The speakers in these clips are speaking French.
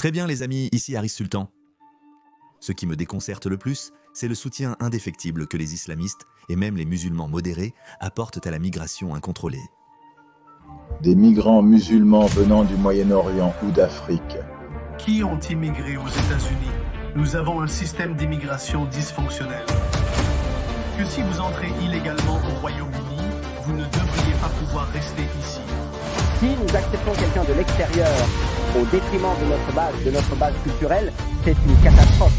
Très bien les amis, ici Harris Sultan. Ce qui me déconcerte le plus, c'est le soutien indéfectible que les islamistes et même les musulmans modérés apportent à la migration incontrôlée. Des migrants musulmans venant du Moyen-Orient ou d'Afrique. Qui ont immigré aux États-Unis? Nous avons un système d'immigration dysfonctionnel. Que si vous entrez illégalement au Royaume-Uni, vous ne devriez pas pouvoir rester ici. Si nous acceptons quelqu'un de l'extérieur au détriment de notre base culturelle, c'est une catastrophe.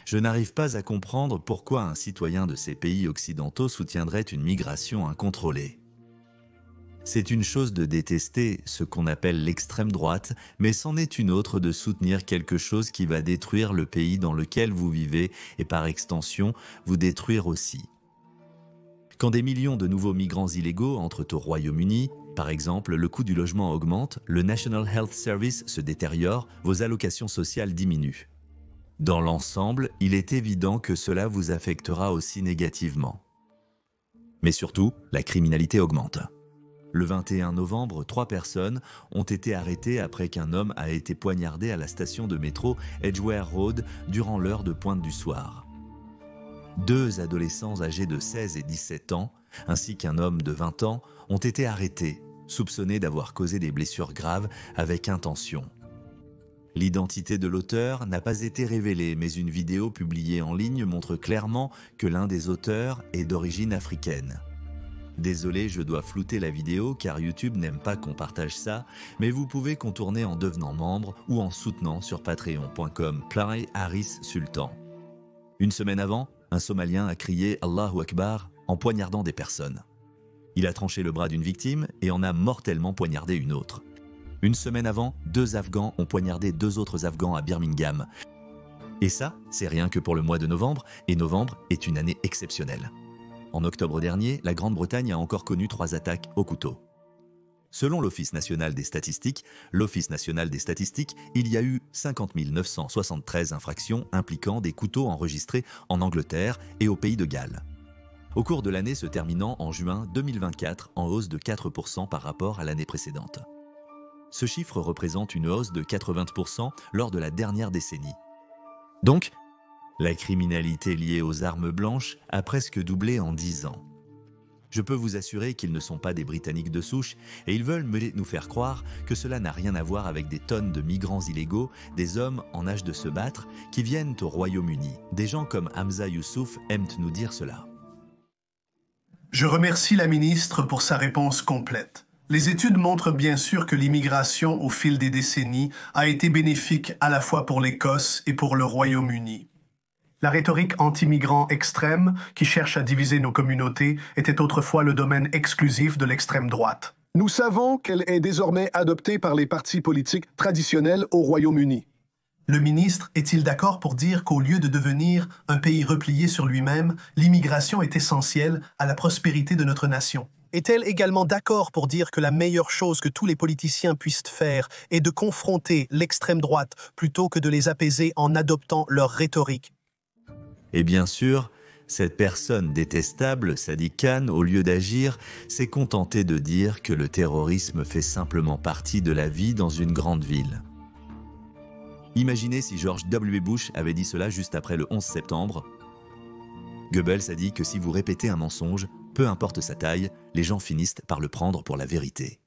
Je n'arrive pas à comprendre pourquoi un citoyen de ces pays occidentaux soutiendrait une migration incontrôlée. C'est une chose de détester ce qu'on appelle l'extrême droite, mais c'en est une autre de soutenir quelque chose qui va détruire le pays dans lequel vous vivez et par extension, vous détruire aussi. Quand des millions de nouveaux migrants illégaux entrent au Royaume-Uni, par exemple, le coût du logement augmente, le National Health Service se détériore, vos allocations sociales diminuent. Dans l'ensemble, il est évident que cela vous affectera aussi négativement. Mais surtout, la criminalité augmente. Le 21 novembre, 3 personnes ont été arrêtées après qu'un homme a été poignardé à la station de métro Edgware Road durant l'heure de pointe du soir. 2 adolescents âgés de 16 et 17 ans, ainsi qu'un homme de 20 ans, ont été arrêtés, soupçonnés d'avoir causé des blessures graves avec intention. L'identité de l'auteur n'a pas été révélée, mais une vidéo publiée en ligne montre clairement que l'un des auteurs est d'origine africaine. Désolé, je dois flouter la vidéo car YouTube n'aime pas qu'on partage ça, mais vous pouvez contourner en devenant membre ou en soutenant sur patreon.com/Harris-Sultan. Une semaine avant, un Somalien a crié « Allahu Akbar » en poignardant des personnes. Il a tranché le bras d'une victime et en a mortellement poignardé une autre. Une semaine avant, 2 Afghans ont poignardé 2 autres Afghans à Birmingham. Et ça, c'est rien que pour le mois de novembre, et novembre est une année exceptionnelle. En octobre dernier, la Grande-Bretagne a encore connu 3 attaques au couteau. Selon l'Office national des statistiques, il y a eu 50 973 infractions impliquant des couteaux enregistrés en Angleterre et au pays de Galles. Au cours de l'année se terminant en juin 2024, en hausse de 4% par rapport à l'année précédente. Ce chiffre représente une hausse de 80% lors de la dernière décennie. Donc, la criminalité liée aux armes blanches a presque doublé en 10 ans. Je peux vous assurer qu'ils ne sont pas des Britanniques de souche et ils veulent nous faire croire que cela n'a rien à voir avec des tonnes de migrants illégaux, des hommes en âge de se battre qui viennent au Royaume-Uni. Des gens comme Hamza Youssouf aiment nous dire cela. Je remercie la ministre pour sa réponse complète. Les études montrent bien sûr que l'immigration au fil des décennies a été bénéfique à la fois pour l'Écosse et pour le Royaume-Uni. La rhétorique anti-migrant extrême, qui cherche à diviser nos communautés, était autrefois le domaine exclusif de l'extrême droite. Nous savons qu'elle est désormais adoptée par les partis politiques traditionnels au Royaume-Uni. Le ministre est-il d'accord pour dire qu'au lieu de devenir un pays replié sur lui-même, l'immigration est essentielle à la prospérité de notre nation? Est-elle également d'accord pour dire que la meilleure chose que tous les politiciens puissent faire est de confronter l'extrême droite plutôt que de les apaiser en adoptant leur rhétorique? Et bien sûr, cette personne détestable, Sadiq Khan, au lieu d'agir, s'est contentée de dire que le terrorisme fait simplement partie de la vie dans une grande ville. Imaginez si George W. Bush avait dit cela juste après le 11 septembre. Goebbels a dit que si vous répétez un mensonge, peu importe sa taille, les gens finissent par le prendre pour la vérité.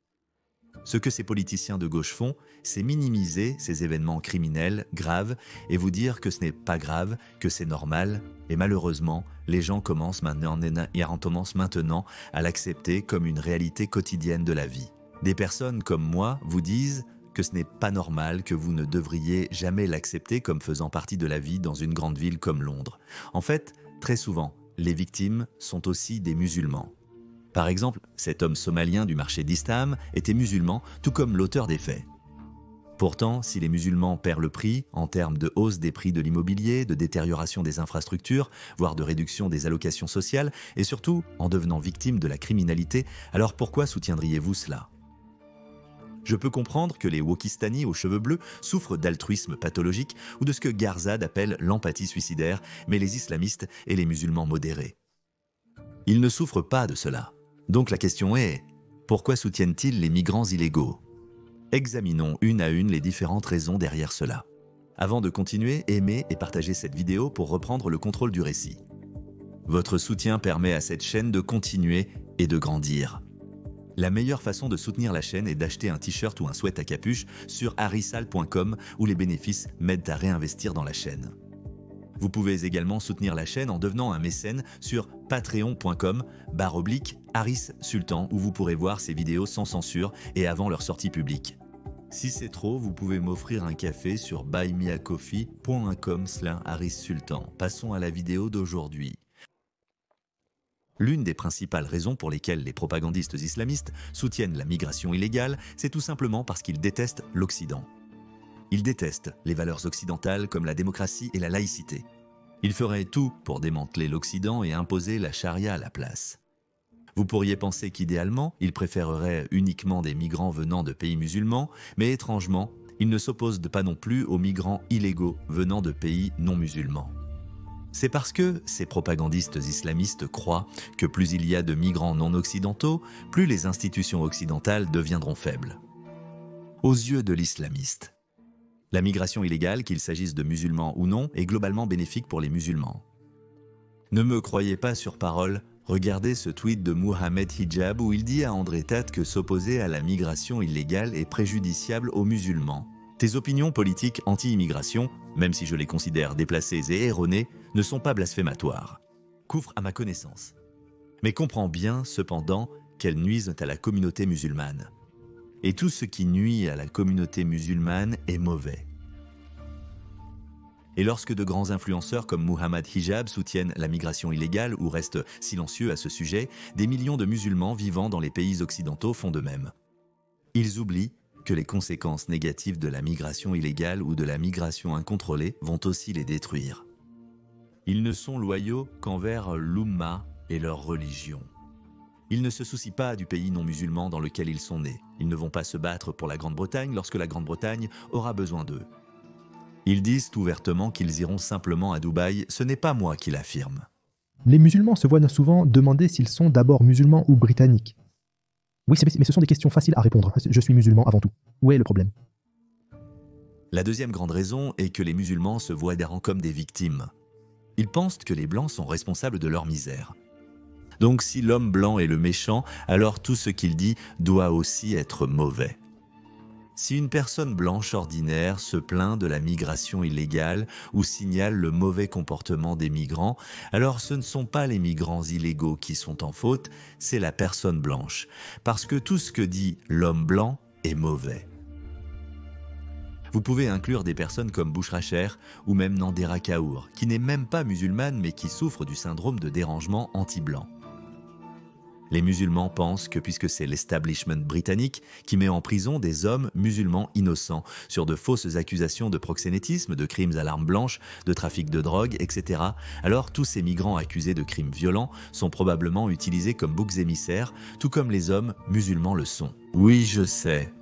Ce que ces politiciens de gauche font, c'est minimiser ces événements criminels graves et vous dire que ce n'est pas grave, que c'est normal. Et malheureusement, les gens commencent maintenant à l'accepter comme une réalité quotidienne de la vie. Des personnes comme moi vous disent que ce n'est pas normal, que vous ne devriez jamais l'accepter comme faisant partie de la vie dans une grande ville comme Londres. En fait, très souvent, les victimes sont aussi des musulmans. Par exemple, cet homme somalien du marché d'Istam était musulman, tout comme l'auteur des faits. Pourtant, si les musulmans perdent le prix en termes de hausse des prix de l'immobilier, de détérioration des infrastructures, voire de réduction des allocations sociales, et surtout en devenant victimes de la criminalité, alors pourquoi soutiendriez-vous cela ? Je peux comprendre que les Wokistanis aux cheveux bleus souffrent d'altruisme pathologique ou de ce que Garzad appelle l'empathie suicidaire, mais les islamistes et les musulmans modérés. Ils ne souffrent pas de cela. Donc la question est, pourquoi soutiennent-ils les migrants illégaux ? Examinons une à une les différentes raisons derrière cela. Avant de continuer, aimez et partagez cette vidéo pour reprendre le contrôle du récit. Votre soutien permet à cette chaîne de continuer et de grandir. La meilleure façon de soutenir la chaîne est d'acheter un t-shirt ou un sweat à capuche sur harrysal.com où les bénéfices m'aident à réinvestir dans la chaîne. Vous pouvez également soutenir la chaîne en devenant un mécène sur patreon.com/Harris Sultan où vous pourrez voir ces vidéos sans censure et avant leur sortie publique. Si c'est trop, vous pouvez m'offrir un café sur buymeacoffee.com/Harris Sultan. Passons à la vidéo d'aujourd'hui. L'une des principales raisons pour lesquelles les propagandistes islamistes soutiennent la migration illégale, c'est tout simplement parce qu'ils détestent l'Occident. Ils détestent les valeurs occidentales comme la démocratie et la laïcité. Ils feraient tout pour démanteler l'Occident et imposer la charia à la place. Vous pourriez penser qu'idéalement, ils préféreraient uniquement des migrants venant de pays musulmans, mais étrangement, ils ne s'opposent pas non plus aux migrants illégaux venant de pays non musulmans. C'est parce que ces propagandistes islamistes croient que plus il y a de migrants non occidentaux, plus les institutions occidentales deviendront faibles. Aux yeux de l'islamiste, la migration illégale, qu'il s'agisse de musulmans ou non, est globalement bénéfique pour les musulmans. Ne me croyez pas sur parole, regardez ce tweet de Mohamed Hijab où il dit à André Tate que s'opposer à la migration illégale est préjudiciable aux musulmans. Tes opinions politiques anti-immigration, même si je les considère déplacées et erronées, ne sont pas blasphématoires. Couvre à ma connaissance. Mais comprends bien, cependant, qu'elles nuisent à la communauté musulmane. Et tout ce qui nuit à la communauté musulmane est mauvais. Et lorsque de grands influenceurs comme Mohamed Hijab soutiennent la migration illégale ou restent silencieux à ce sujet, des millions de musulmans vivant dans les pays occidentaux font de même. Ils oublient que les conséquences négatives de la migration illégale ou de la migration incontrôlée vont aussi les détruire. Ils ne sont loyaux qu'envers l'Oumma et leur religion. Ils ne se soucient pas du pays non musulman dans lequel ils sont nés. Ils ne vont pas se battre pour la Grande-Bretagne lorsque la Grande-Bretagne aura besoin d'eux. Ils disent ouvertement qu'ils iront simplement à Dubaï, ce n'est pas moi qui l'affirme. Les musulmans se voient souvent demander s'ils sont d'abord musulmans ou britanniques. Oui, mais ce sont des questions faciles à répondre. Je suis musulman avant tout. Où est le problème? La deuxième grande raison est que les musulmans se voient comme des victimes. Ils pensent que les blancs sont responsables de leur misère. Donc si l'homme blanc est le méchant, alors tout ce qu'il dit doit aussi être mauvais. Si une personne blanche ordinaire se plaint de la migration illégale ou signale le mauvais comportement des migrants, alors ce ne sont pas les migrants illégaux qui sont en faute, c'est la personne blanche. Parce que tout ce que dit l'homme blanc est mauvais. Vous pouvez inclure des personnes comme Bushra Sher ou même Nandera Kaur, qui n'est même pas musulmane mais qui souffre du syndrome de dérangement anti-blanc. Les musulmans pensent que puisque c'est l'establishment britannique qui met en prison des hommes musulmans innocents sur de fausses accusations de proxénétisme, de crimes à l'arme blanche, de trafic de drogue, etc., alors tous ces migrants accusés de crimes violents sont probablement utilisés comme boucs émissaires, tout comme les hommes musulmans le sont. Oui, je sais.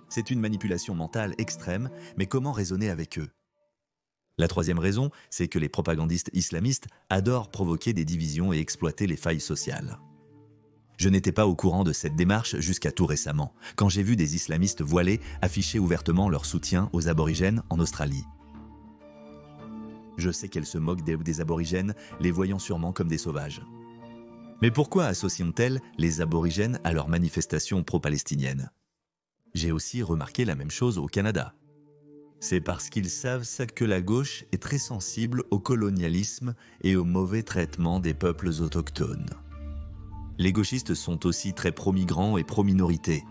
C'est une manipulation mentale extrême, mais comment raisonner avec eux? La troisième raison, c'est que les propagandistes islamistes adorent provoquer des divisions et exploiter les failles sociales. Je n'étais pas au courant de cette démarche jusqu'à tout récemment, quand j'ai vu des islamistes voilés afficher ouvertement leur soutien aux aborigènes en Australie. Je sais qu'elles se moquent des aborigènes, les voyant sûrement comme des sauvages. Mais pourquoi associent-elles les aborigènes à leurs manifestations pro-palestiniennes? J'ai aussi remarqué la même chose au Canada. C'est parce qu'ils savent que la gauche est très sensible au colonialisme et au mauvais traitement des peuples autochtones. Les gauchistes sont aussi très pro-migrants et pro-minorités.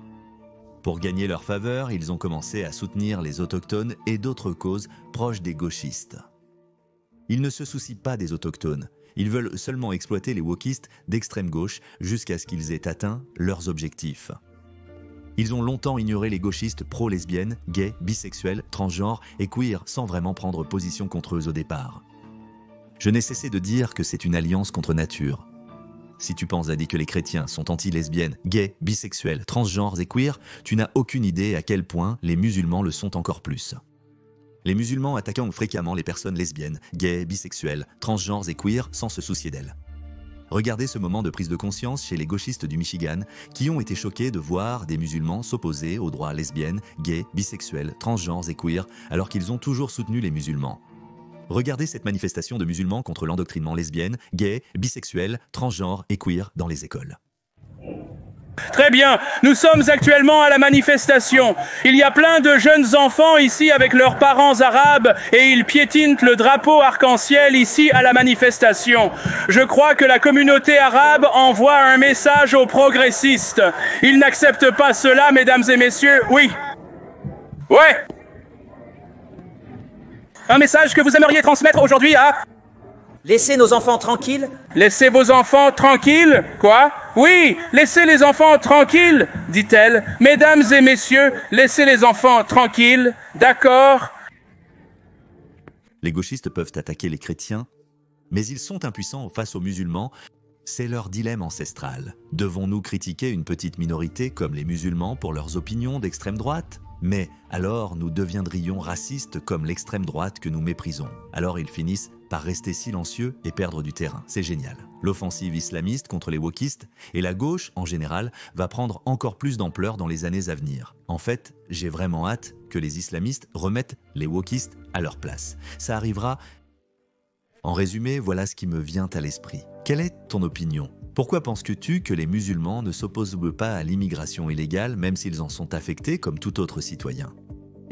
Pour gagner leur faveur, ils ont commencé à soutenir les autochtones et d'autres causes proches des gauchistes. Ils ne se soucient pas des autochtones. Ils veulent seulement exploiter les wokistes d'extrême gauche jusqu'à ce qu'ils aient atteint leurs objectifs. Ils ont longtemps ignoré les gauchistes pro-lesbiennes, gays, bisexuels, transgenres et queer sans vraiment prendre position contre eux au départ. Je n'ai cessé de dire que c'est une alliance contre nature. Si tu penses à dire que les chrétiens sont anti-lesbiennes, gays, bisexuels, transgenres et queer, tu n'as aucune idée à quel point les musulmans le sont encore plus. Les musulmans attaquant fréquemment les personnes lesbiennes, gays, bisexuels, transgenres et queer sans se soucier d'elles. Regardez ce moment de prise de conscience chez les gauchistes du Michigan qui ont été choqués de voir des musulmans s'opposer aux droits lesbiennes, gays, bisexuels, transgenres et queer alors qu'ils ont toujours soutenu les musulmans. Regardez cette manifestation de musulmans contre l'endoctrinement lesbienne, gay, bisexuel, transgenre et queer dans les écoles. Très bien, nous sommes actuellement à la manifestation. Il y a plein de jeunes enfants ici avec leurs parents arabes et ils piétinent le drapeau arc-en-ciel ici à la manifestation. Je crois que la communauté arabe envoie un message aux progressistes. Ils n'acceptent pas cela, mesdames et messieurs. Oui. Ouais. Un message que vous aimeriez transmettre aujourd'hui à... Laissez nos enfants tranquilles. Laissez vos enfants tranquilles. Quoi? Oui, laissez les enfants tranquilles, dit-elle. Mesdames et messieurs, laissez les enfants tranquilles. D'accord? Les gauchistes peuvent attaquer les chrétiens, mais ils sont impuissants face aux musulmans. C'est leur dilemme ancestral. Devons-nous critiquer une petite minorité comme les musulmans pour leurs opinions d'extrême droite? Mais alors nous deviendrions racistes comme l'extrême droite que nous méprisons. Alors ils finissent par rester silencieux et perdre du terrain. C'est génial. L'offensive islamiste contre les wokistes et la gauche en général va prendre encore plus d'ampleur dans les années à venir. En fait, j'ai vraiment hâte que les islamistes remettent les wokistes à leur place. Ça arrivera. En résumé, voilà ce qui me vient à l'esprit. Quelle est ton opinion ? Pourquoi penses-tu que les musulmans ne s'opposent pas à l'immigration illégale même s'ils en sont affectés comme tout autre citoyen ?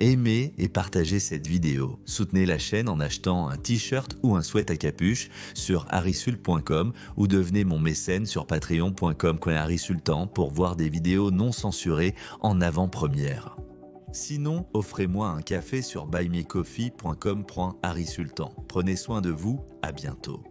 Aimez et partagez cette vidéo. Soutenez la chaîne en achetant un t-shirt ou un sweat à capuche sur harrysultan.com ou devenez mon mécène sur patreon.com/harrysultan pour voir des vidéos non censurées en avant-première. Sinon, offrez-moi un café sur buymeacoffee.com/harrysultan. Prenez soin de vous, à bientôt.